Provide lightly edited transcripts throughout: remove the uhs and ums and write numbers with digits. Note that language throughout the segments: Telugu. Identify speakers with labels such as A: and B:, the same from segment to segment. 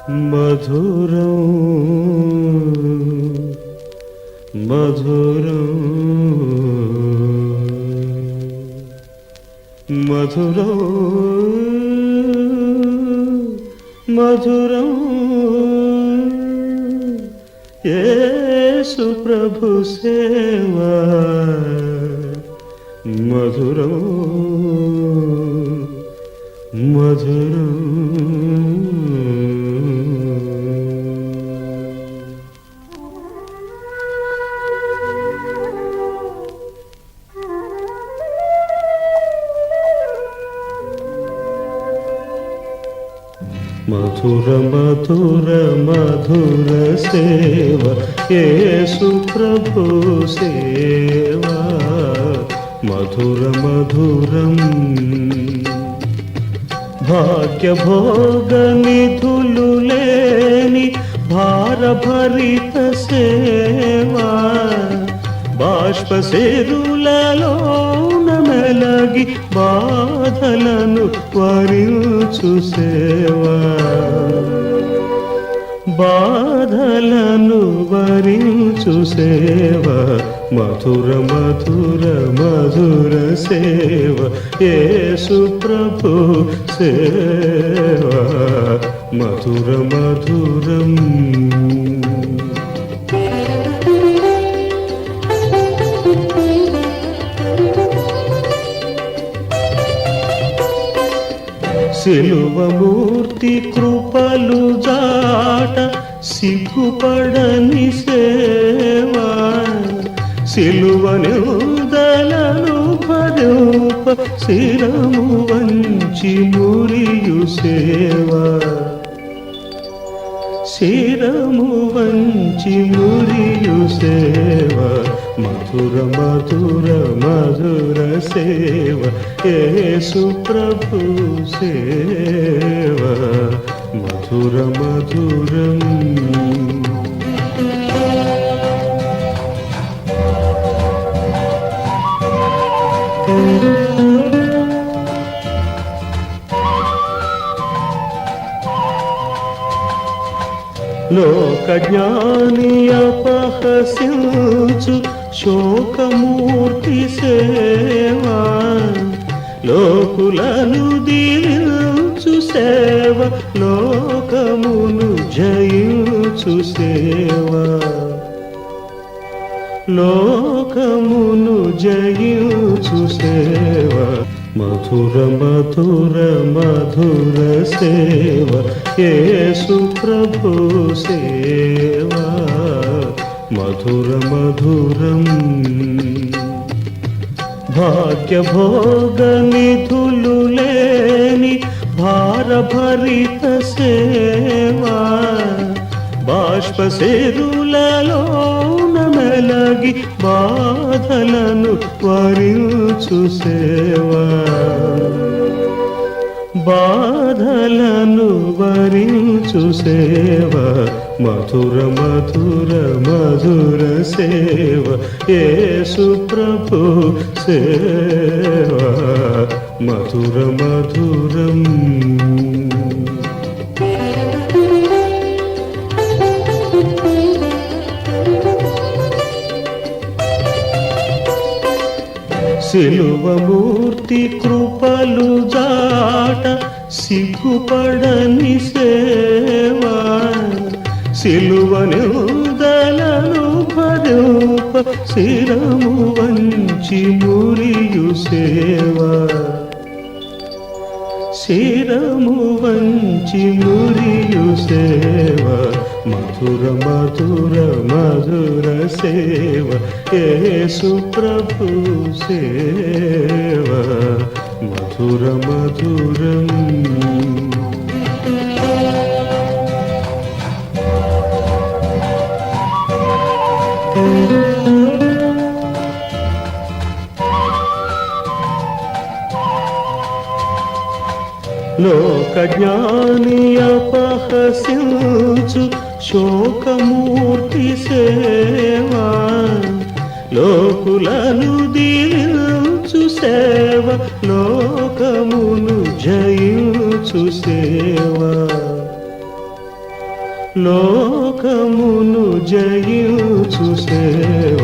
A: మధురం మధురం మధురం మధురం యేసు ప్రభు సేవా మధురం మధురం మధుర మధుర మధుర సేవ యేసు ప్రభు సేవా మధుర మధురం భాగ్య భోగ నిధులు లేని భారభరిత సేవా బాష్పశిరులలోన మెలగి బాధలను వరించు సేవా బాధలను వరించు సేవా మధుర మధుర మధుర సేవ యేసు ప్రభు సేవా మధుర మధురం సిలువమూర్తి కృపలు జాట సిగ్గుపడని సేవా సిలువనుదలను భరూప శిరము వంచి మురియు సేవా శిరము వంచి మురియు సేవా మధుర మధుర మధుర సేవ యేసు ప్రభు సేవా మధుర మధురం లోక జ్ఞాని అపహసించు శోకమూర్తి సేవా లోకులను దీవించు సేవ లోకమును జయించు సేవా లోకమును జయించు సేవా మధుర మధుర మధుర సేవ యేసు ప్రభు సేవా మధుర మధురం భాగ్య భోగ నిధులు లేని భారభరిత సేవా బాష్పశిరులలోన మెలగి బాధలను వరించు సేవా బాధలను వరించు సేవా మధుర మధుర మధుర సేవ యేసు ప్రభు సేవా మధుర మధురం సిలువమూర్తి కృపలు జాట సిగ్గుపడని సేవా సిలువనుదలను భరూప శిరము వంచి మురియు సేవా శిరము వంచి మురియు సేవా మధుర మధుర మధుర సేవ యేసు ప్రభు సేవా మధుర మధురం లోక జ్ఞాని అపహసించు శోకమూర్తి సేవా లోకులను దీవించు సేవ లోకమును జయించు సేవా లోకమును జయించు సేవ.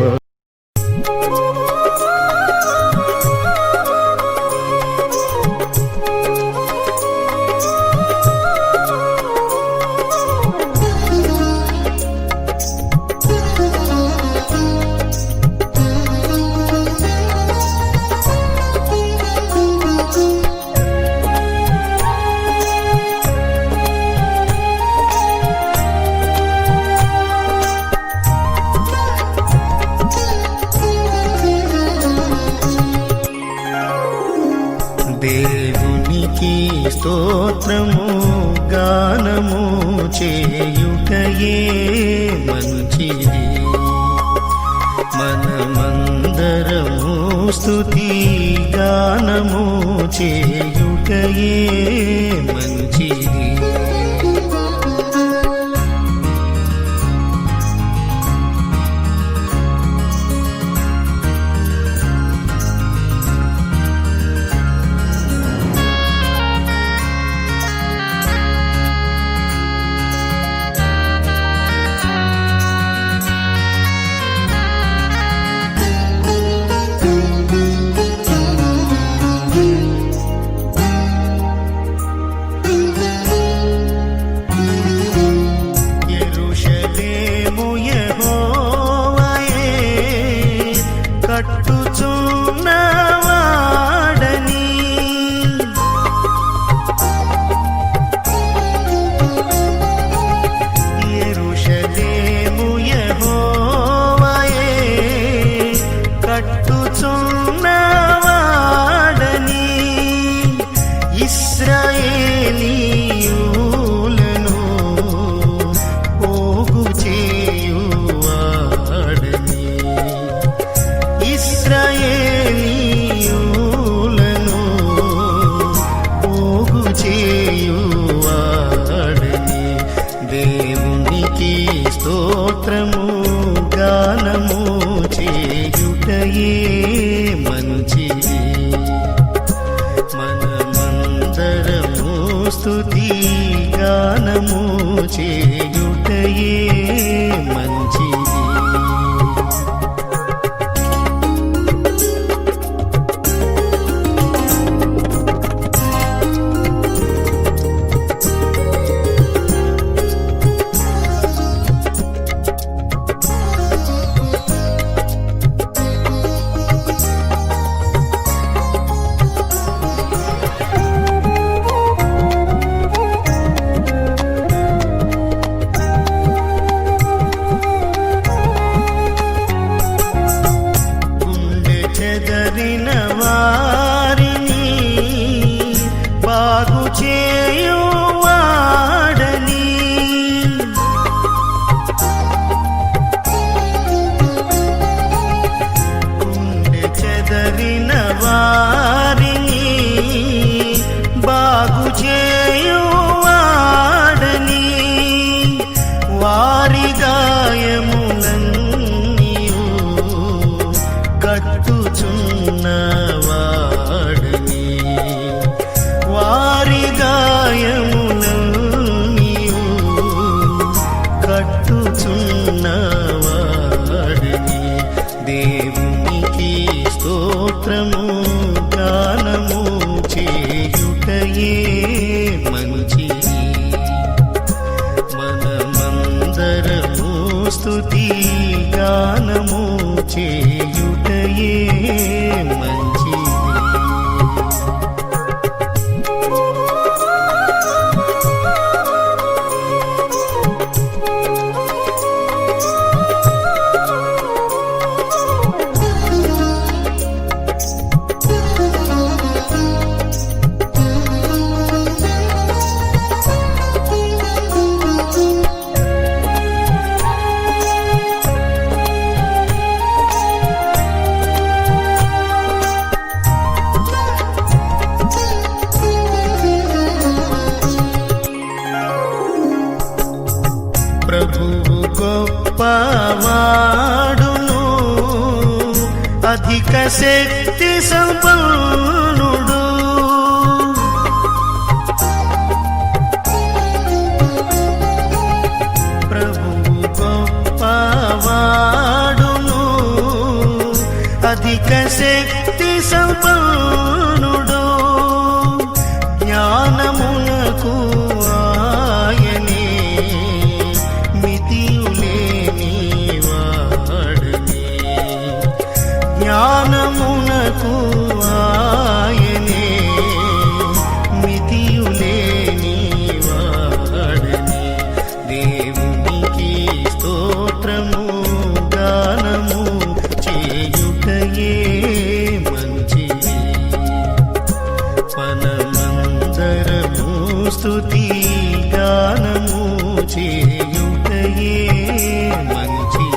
B: దేవునికి స్తోత్రము గానము చేయుటయే మంచిది. మనమందరము స్తుతి గానము చేయుటయే మంచిది. స్తోత్రము గానము చేయుటయే మంచిది. మనమందరము స్తుతి గానము చేయుటయే మంచిది. వారిని బాగు చేయువాడని, గుండె చెదరిన వారిని బాగు చేయువాడని, వారి గాయములన్నీయు కట్టుచున్నవాడని, వారి గాయములన్నీయు కట్టుచున్నవాడని. దేవునికి స్తోత్రము గానము చేయుటయే మంచిది. మనమందరము స్తుతి గానము చేయుటయే మంచిది. ప్రభువు గొప్పవాడును, అధిక శక్తి సంపన్నుడు. శక్తి సంపన్నుడు జ్ఞానమునకు ఆయనే మితియులేని వాడనే జ్ఞానమునకు ఆయనే మితియులేని వాడనే దేవునికి స్తోత్రము గానము చేయుటయే మంచిది మనమందరము స్తుతి గానము చేయుటయే మంచిది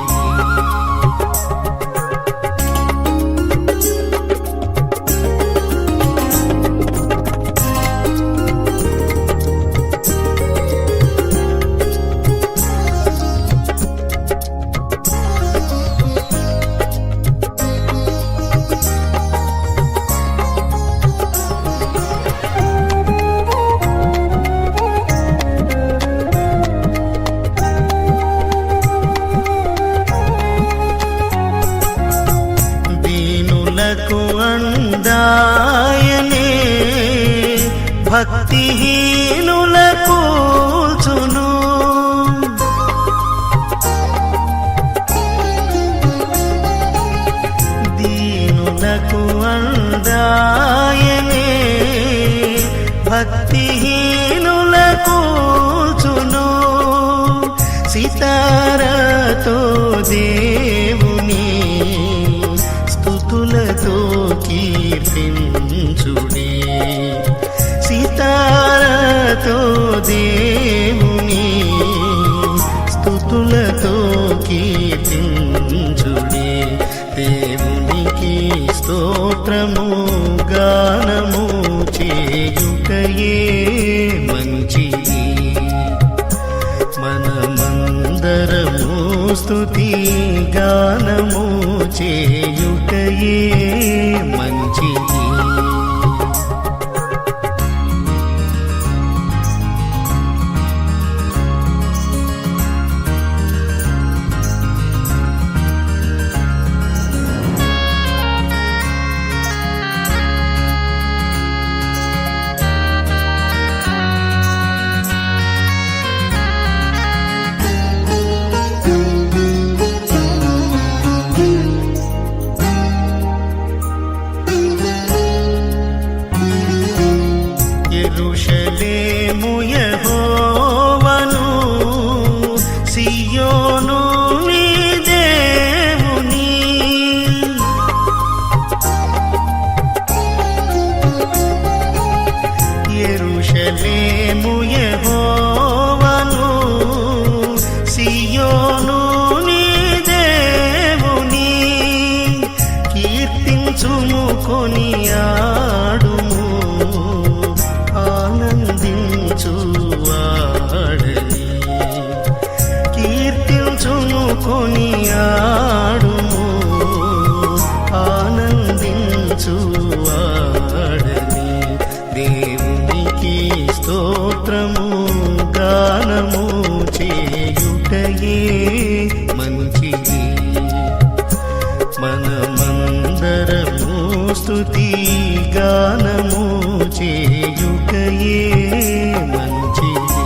B: దీనులకు అందాయనే భక్తిహీనులకు కూల్చును దీనులకు అందాయనే భక్తిహీనులకు కూల్చును సితారతో దేవుని స్తుతులతో కీర్తించుడే సితారతో దేవుని స్తుతులతో కీర్తించుడే దేవునికి స్తోత్రము గానము చేయుటయే మంచిది మనమందరము స్తుతి గానము చేయుటయే మంచిది యెరూషలేము యెహోవాను సియోను నీ దేవుని యెరూషలేము యెహోవాను సియోను నీ దేవుని కీర్తించుము కొనియాడుము ఆనందించువాడని కీర్తించుము కొనియాడుము ఆనందించువాడని దేవునికి స్తోత్రము గానము చేయుటయే మంచిది మనమందరము స్తుతి గానము చేయుటయే మంచిది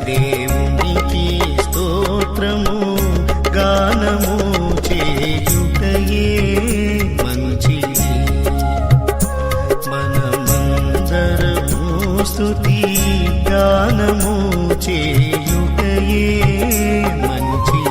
B: దేవునికి స్తోత్రము గానము చేయుటయే మంచిది. మనమందరము స్తుతి గానము చేయుటయే మంచిది.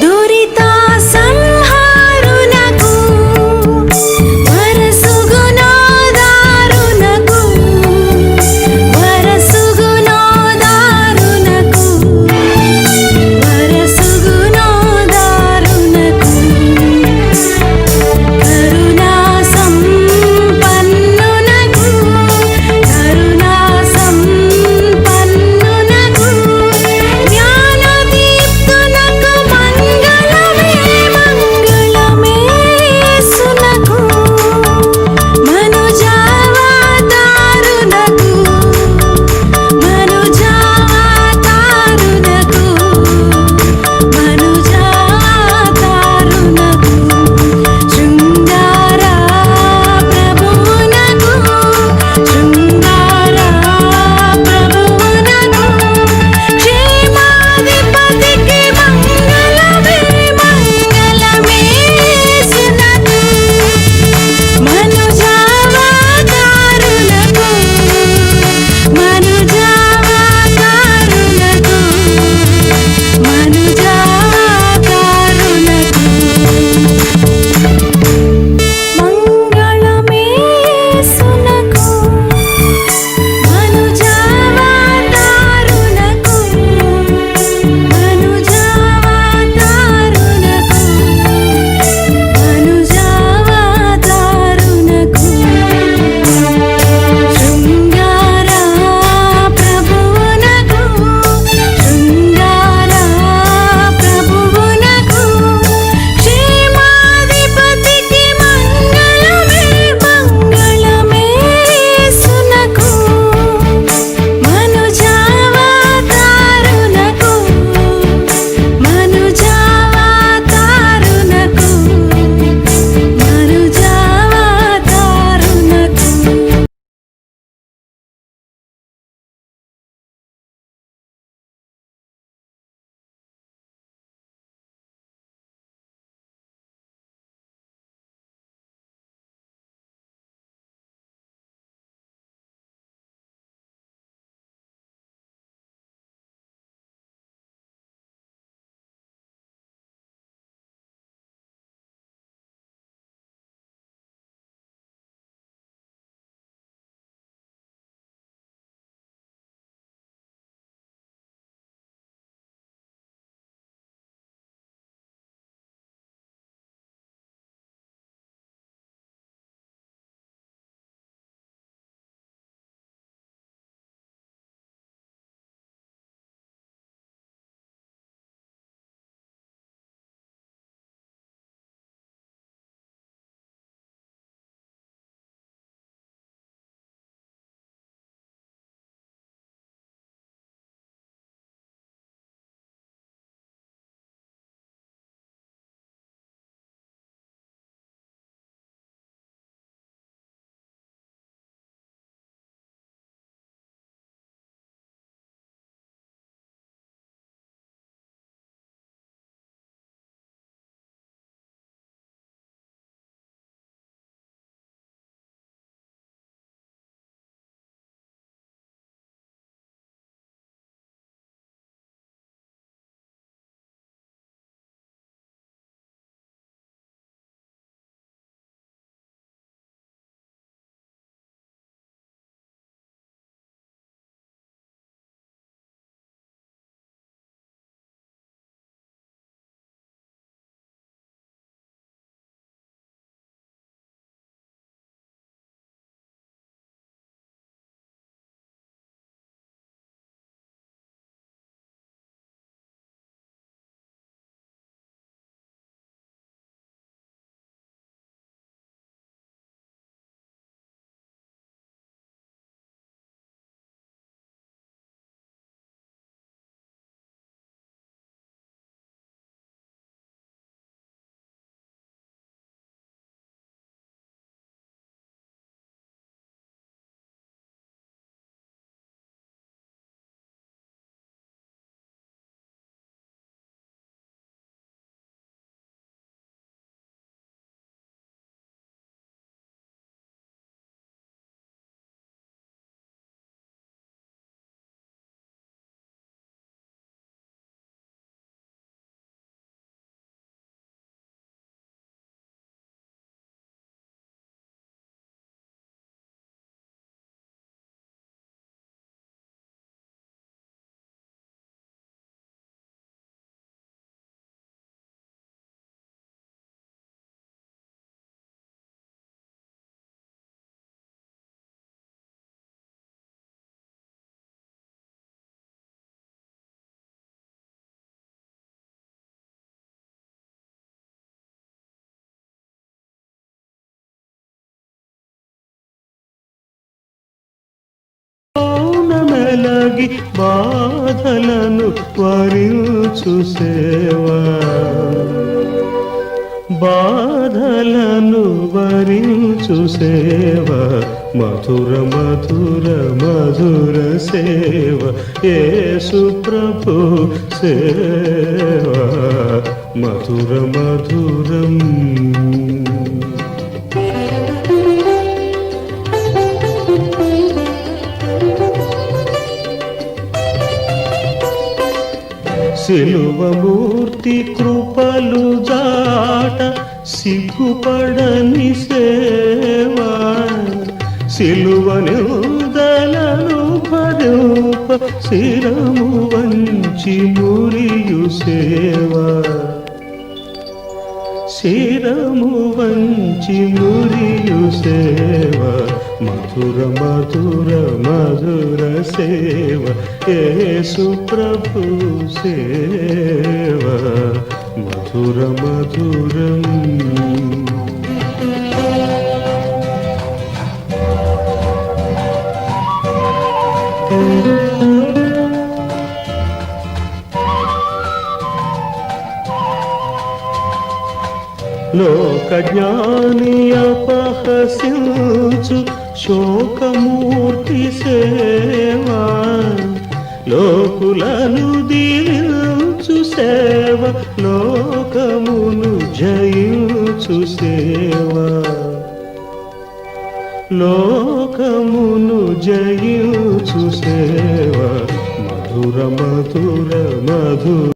C: దురితా
A: తొలగి బాధలను వరించు సేవ, బాధలను వరించు సేవ, మధుర మధుర మధుర సేవ, యేసు ప్రభు సేవ మధుర మధురం. సిలువమూర్తి కృపలు జాట సిగ్గుపడని సేవా, సిలువనుదలను భరూప శిరము వంచి మురియు సేవా, శిరము వంచి మురియు సేవా, మధుర మధుర మధుర సేవ, యేసు ప్రభు సేవ మధుర మధురం. లోక జ్ఞాని అపహసించు శోకమూర్తి సేవా, లోకులను దీవించు సేవ, లోకమును జయించు సేవ, లోకమును జయించు సేవ, మధుర మధుర మధుర